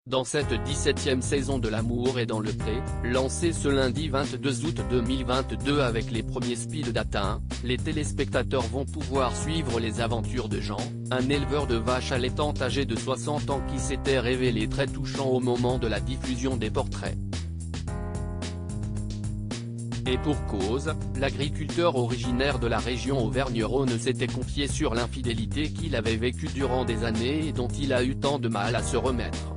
dans cette 17e saison de L'amour est dans le pré, lancée ce lundi 22 août 2022 avec les premiers speed dating, les téléspectateurs vont pouvoir suivre les aventures de Jean, un éleveur de vaches allaitantes âgé de 60 ans qui s'était révélé très touchant au moment de la diffusion des portraits. Et pour cause, l'agriculteur originaire de la région Auvergne-Rhône s'était confié sur l'infidélité qu'il avait vécue durant des années et dont il a eu tant de mal à se remettre.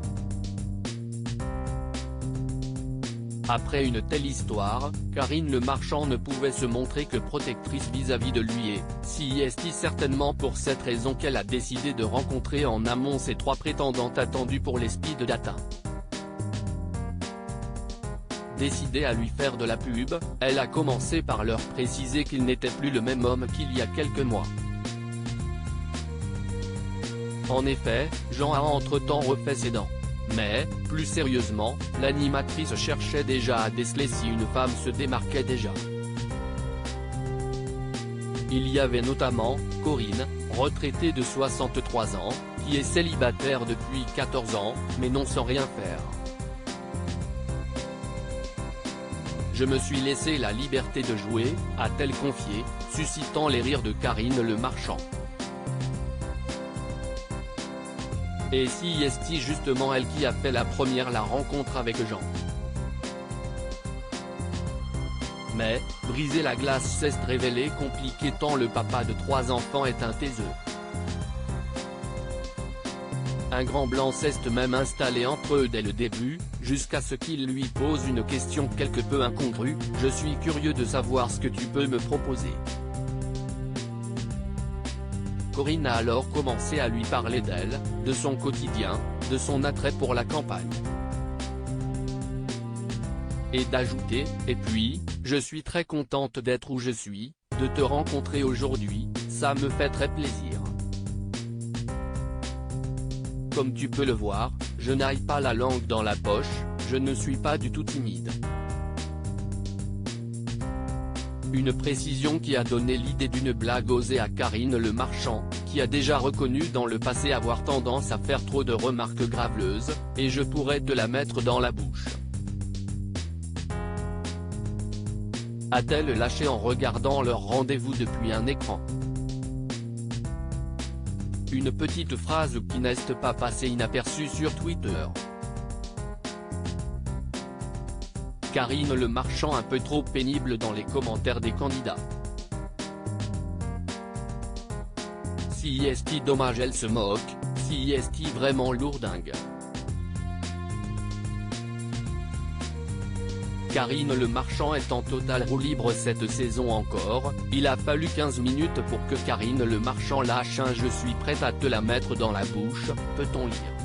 Après une telle histoire, Karine Le Marchand ne pouvait se montrer que protectrice vis-à-vis de lui et, c'est certainement pour cette raison qu'elle a décidé de rencontrer en amont ses 3 prétendantes attendues pour les speed dating. Décidée à lui faire de la pub, elle a commencé par leur préciser qu'il n'était plus le même homme qu'il y a quelques mois. En effet, Jean a entre-temps refait ses dents. Mais, plus sérieusement, l'animatrice cherchait déjà à déceler si une femme se démarquait déjà. Il y avait notamment, Corinne, retraitée de 63 ans, qui est célibataire depuis 14 ans, mais non sans rien faire. Je me suis laissé la liberté de jouer, a-t-elle confié, suscitant les rires de Karine Le Marchand. Et c'est justement elle qui a fait la première la rencontre avec Jean. Mais, briser la glace s'est révélé compliqué tant le papa de 3 enfants est un taiseux. Un grand blanc s'est même installé entre eux dès le début, jusqu'à ce qu'il lui pose une question quelque peu incongrue, « Je suis curieux de savoir ce que tu peux me proposer ». Corinne a alors commencé à lui parler d'elle, de son quotidien, de son attrait pour la campagne. Et d'ajouter, « Et puis, je suis très contente d'être où je suis, de te rencontrer aujourd'hui, ça me fait très plaisir. Comme tu peux le voir, je n'aille pas la langue dans la poche, je ne suis pas du tout timide. » Une précision qui a donné l'idée d'une blague osée à Karine Le Marchand, qui a déjà reconnu dans le passé avoir tendance à faire trop de remarques graveleuses, « Et je pourrais te la mettre dans la bouche », a-t-elle lâché en regardant leur rendez-vous depuis un écran. Une petite phrase qui n'est pas passée inaperçue sur Twitter. Karine Le Marchand un peu trop pénible dans les commentaires des candidats. C'est dommage elle se moque, c'est vraiment lourdingue. Karine Le Marchand est en totale roue libre cette saison encore, il a fallu 15 minutes pour que Karine Le Marchand lâche un « Je suis prête à te la mettre dans la bouche », peut-on lire.